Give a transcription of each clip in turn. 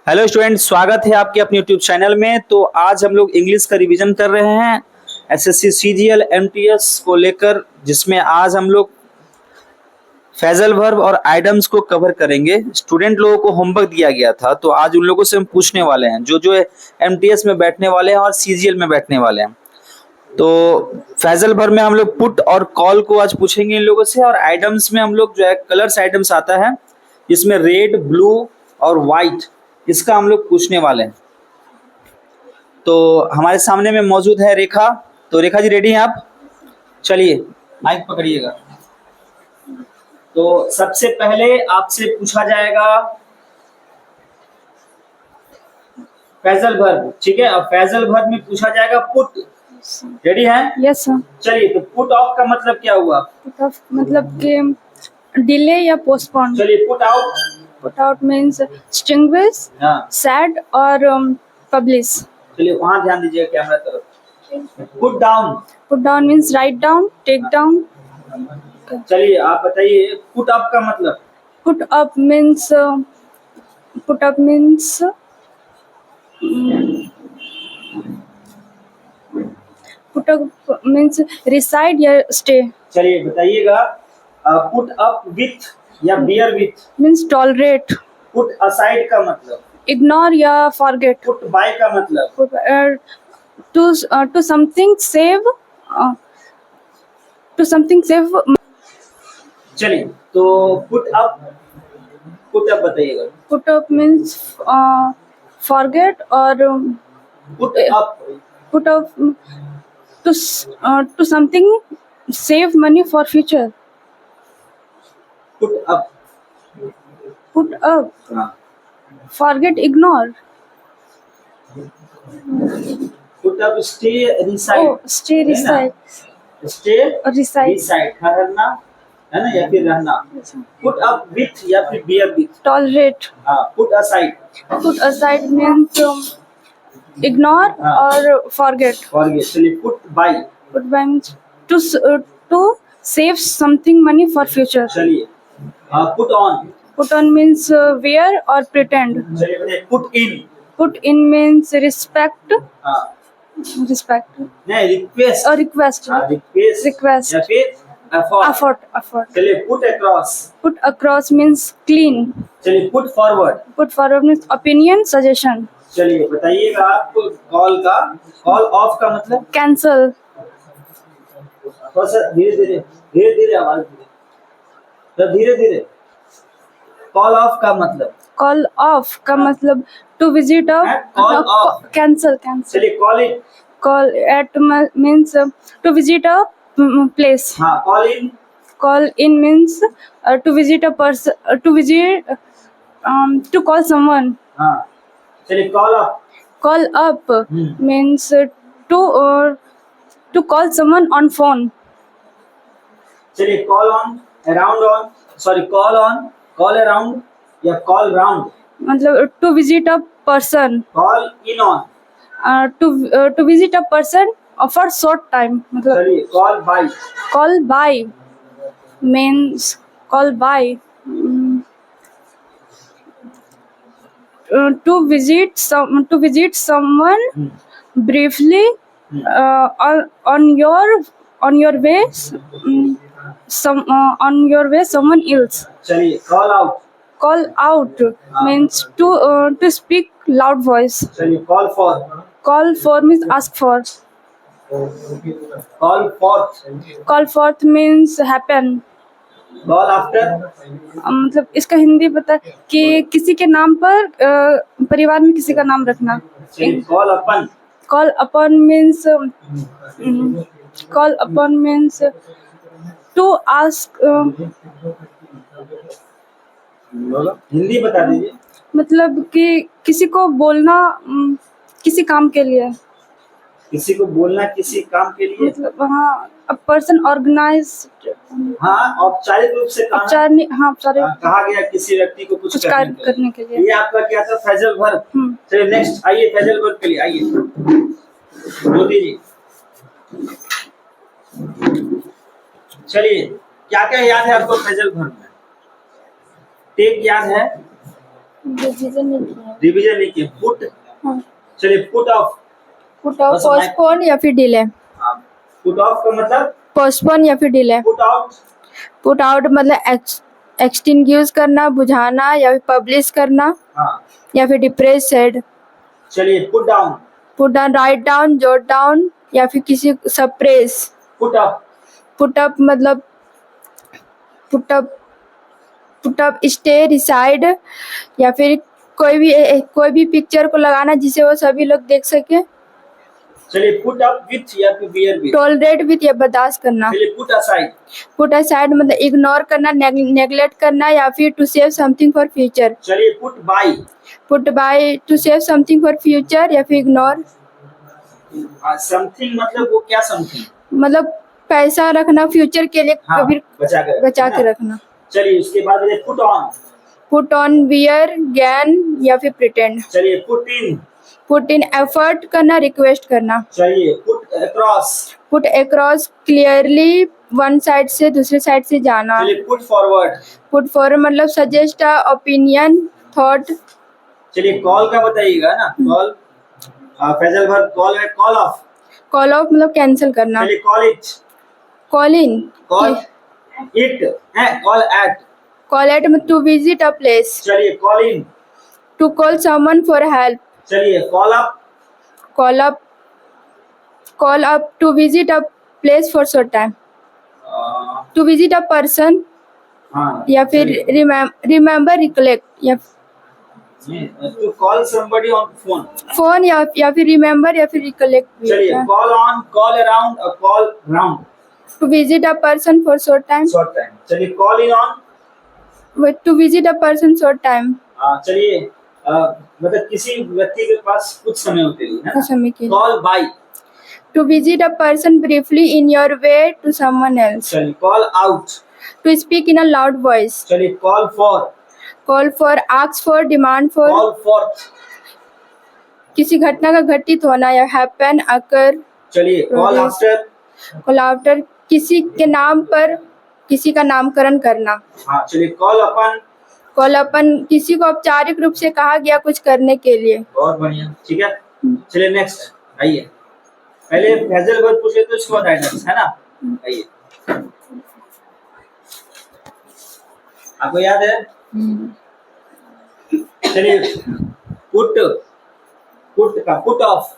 Hello student, स्वागत है आपके अपने यूट्यूब चैनल में। तो आज हम लोग इंग्लिश का रिवीजन कर रहे हैं एसएससी सीजीएल एमटीएस को लेकर, जिसमें आज हम लोग फ्रेजल वर्ब और आइटम्स को कवर करेंगे। स्टूडेंट लोगों को होमवर्क दिया गया था, तो आज उन लोगों से हम पूछने वाले हैं जो जो एमटीएस में बैठने वाले हैं और सीजीएल में बैठने वाले हैं। तो फ्रेजल वर्ब में हम लोग पुट और कॉल को आज पूछेंगे इन लोगों से, और आइटम्स में हम लोग जो है कलर्स आइटम्स आता है, जिसमें रेड, ब्लू और व्हाइट, इसका हम लोग पूछने वाले हैं। तो हमारे सामने में मौजूद है रेखा। तो रेखा जी, रेडी हैं आप? चलिए माइक पकड़िएगा। तो सबसे पहले आपसे पूछा जाएगा फ्रेजल वर्ब, ठीक है। अब फ्रेजल वर्ब में पूछा जाएगा पुट। रेडी है? Yes sir. चलिए, तो पुट ऑफ का मतलब क्या हुआ? पुट ऑफ मतलब कि डिले या पोस्टपोन। चलिए, put out. Put out means extinguish, हाँ, सैड और पब्लिश। चलिए वहां ध्यान दीजिए कैमरा तरफ। Put down. Put down means write down, take down. चलिए आप बताइए पुट अप का मतलब। Put up means put up means reside या स्टे। चलिए बताइएगा पुट अप विथ या bear with. Means tolerate. Put aside का मतलब। इग्नोर या फॉरगेट। पुट बाय का मतलब। To something save, to something save. चलिए, तो पुट अप बताइएगा। पुट अप मीन्स फॉरगेट और put up put up to something save money for future. Put up. Put up हाँ, forget, ignore. Put up stay reside. Stay reside. Stay reside reside, ठहरना है ना, या फिर रहना। Put up with या फिर बियर विथ। टॉलरेट। हाँ, put aside. Put aside means ignore और फॉरगेट। फॉरगेट। चलिए put by. Put by means to save something money for future. चलिए put on. Put on means wear or pretend. चलिए बताइए put in. Put in means respect. हाँ, Respect नहीं, request. or request. Request Request. या फिर afford. Effort. चलिए put across. Put across means clean. चलिए put forward. Put forward means opinion, suggestion. चलिए बताइएगा आप कॉल का। कॉल ऑफ का मतलब। Cancel. थोड़ा सा धीरे आवाज धीरे धीरे। कॉल ऑफ का मतलब। Call off का मतलब to visit a. Call off. Cancel. चलिए call in. Call at means to visit a place. हाँ, call in. Call in means to visit a person, to call someone. हाँ, चलिए call up. Call up means to call someone on phone. चलिए call on, around on, sorry call on, call around या call round. मतलब to visit a person. Call in on. To visit a person for short time. मतलब चलिए call by. call by means call by. To visit someone briefly on your way, on your way someone else. चलिए call out. Call out means to speak loud voice. चलिए call for. Call for means ask for. Call forth. Call forth means happen. Call after. मतलब इसका हिंदी बता कि किसी के नाम पर परिवार में किसी का नाम रखना. चलिए call upon. Call upon means to ask. Hindi बता दीजिए। मतलब कि किसी को बोलना किसी काम के लिए. किसी को बोलना किसी काम के लिए। मतलब हाँ, a person organized. हाँ, औपचारिक रूप से कहा कहा गया किसी व्यक्ति को कुछ कार्य करने के लिए. ये आपका क्या था? Phrasal verb. चलिए नेक्स्ट आइए, फ्रेजल वर्ब के लिए आइए मोदी जी। चलिए क्या क्या याद है आपको फ्रेजल वर्ब में? टेक याद है, रिवीजन नहीं किया। रिवीजन नहीं किया। पुट, हाँ। चलिए पुट ऑफ। पुट ऑफ, बस मैं- पोस्टपोन या फिर डिले। हाँ, पुट ऑफ का मतलब पोस्टपोन या फिर delay. Put out. Put out मतलब एक्सटिंग्विश करना, बुझाना या फिर पब्लिश करना हाँ, या फिर डिप्रेस सेड। चलिए put down. Put down, write down, jot down या फिर किसी suppress. Put up. Put up मतलब पुट अप स्टे, रिसाइड या फिर कोई भी पिक्चर को लगाना जिसे वो सभी लोग देख सके। चलिए पुट अप विथ या फिर बियर विथ। टॉलरेट विथ या बर्दाश्त करना। चलिए पुट असाइड। पुट असाइड मतलब इग्नोर करना, नेग्लेक्ट करना या फिर to save something for future. चलिए put by. Put by, to save something for future या फिर इग्नोर। समथिंग मतलब वो क्या समथिंग? मतलब पैसा रखना फ्यूचर के लिए, हाँ, कभी बचा के रखना। चलिए उसके बाद put on. Put on, bear, gain या फिर प्रिटेंड। चलिए put in. Put in effort करना, रिक्वेस्ट करना। चलिए put across. Put across, clearly one side से दूसरे साइड से जाना। चलिए पुट फॉरवर्ड। पुट फॉरवर्ड मतलब सजेस्ट ओपिनियन, थॉट। चलिए कॉल का बताइएगा ना। कॉल, फैजल भर कॉल है, कॉल ऑफ। कॉल ऑफ मतलब कैंसिल करना। चलिए call it. Call in, call it है, कॉल एट। कॉल एट मतलब टू विजिट अ प्लेस। चलिए call in. To call someone for help. चलिए call up. Call up, call up to visit a place for short time. To visit a person हाँ, या फिर remember, recollect या to call somebody on phone. Phone या फिर remember या फिर recollect. चलिए कॉल ऑन, कॉल अराउंड और call round. To visit a person for short time. Short time. चलिए call in on. To visit a person short time. चलिए मतलब किसी व्यक्ति के पास कुछ समय होते ही है कुछ समय के लिए। Call by. To visit a person briefly in your way to someone else. चलिए call out. To speak in a loud voice. चलिए call for. Call for, ask for, demand for. Call forth. किसी घटना का घटित होना या happen, अकर। चलिए call after. Call after किसी के नाम पर किसी का नामकरण करना। हाँ, चलिए कॉल अपन। कॉल अपन किसी को औपचारिक रूप से कहा गया कुछ करने के लिए। बहुत बढ़िया, ठीक है। चलिए नेक्स्ट आइए। पहले फैजल वर्ड पूछ लेते उसके बाद आइटम्स है ना। आइए, आपको याद है? चलिए पुट, पुट का पुट ऑफ।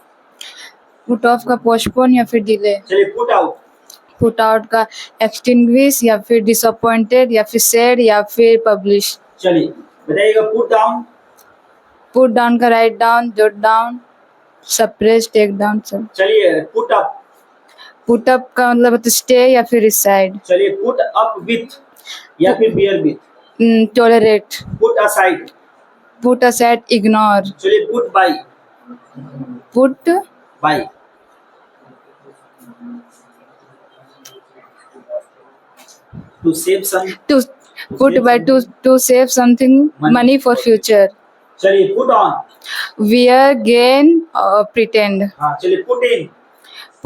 पुट ऑफ का पोस्टपोन या फिर डिले। चलिए पुट आउट। पुट आउट का एक्सटिंग्विश या फिर डिसअपॉइंटेड या फिर सैड या फिर पब्लिश। चलिए बताइएगा पुट डाउन। पुट डाउन का write down, jot down, suppress, take down सब। चलिए पुट अप। पुट अप का मतलब स्टे या फिर रिसाइड। चलिए पुट अप विथ या फिर bear with. Tolerate. Put aside. Put aside, ignore. चलिए put by. Put by. To save some. to put by to save something money for future. चलिए put on. Wear, gain, pretend. हाँ, चलिए put in.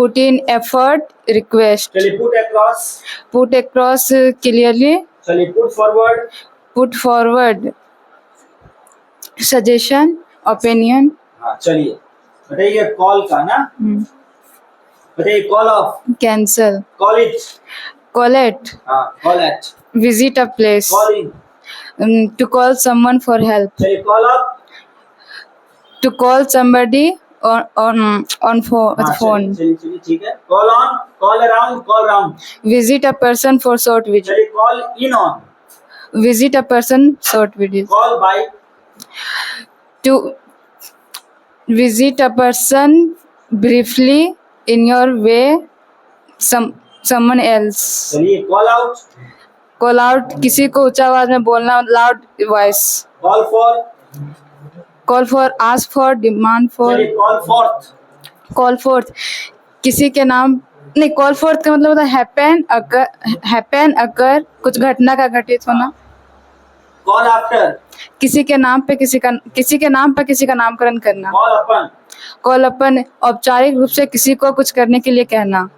Put in effort, request. चलिए put across. Put across clearly. चलिए put forward. Put forward, suggestion, opinion. हाँ, चलिए बताइए call का ना। बताइए call off. Cancel. Call it. Call it. हाँ, call at. Visit a place. Call in. To call someone for help. चलिए call up. To call somebody on phone. चलिए ठीक है। Call on, call around, call round. Visit a person for short visit. चलिए call in on. Visit a person, short video. Call by. To visit a person briefly in your way someone else. चलिए call out. Call out किसी को ऊंचा आवाज में बोलना, loud voice. Call for. Call for, ask for, demand for. चलिए call forth. Call forth किसी के नाम नहीं, call forth का मतलब होता है happen occur कुछ घटना का घटित होना। Call after. किसी के नाम पे किसी का नामकरण करना। कॉल अपन। कॉल अपन औपचारिक रूप से किसी को कुछ करने के लिए कहना।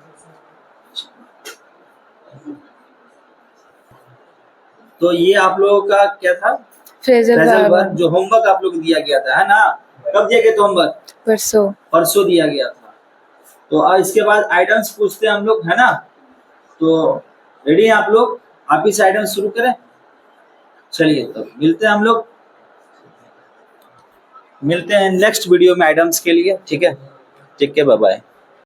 तो ये आप लोगों का क्या था? फ्रेजल फ्रेजल वर्ब वर्ब जो होमवर्क आप लोग को दिया गया था, है ना? कब दिया गया था होमवर्क? परसों। परसों दिया गया था। तो इसके बाद आइटम्स पूछते हैं हम लोग, है ना? तो रेडी हैं आप लोग? आप इस आइटम शुरू करें। चलिए तब मिलते हैं हम लोग, मिलते हैं नेक्स्ट वीडियो में आइटम्स के लिए, ठीक है? ठीक है, बाय बाय।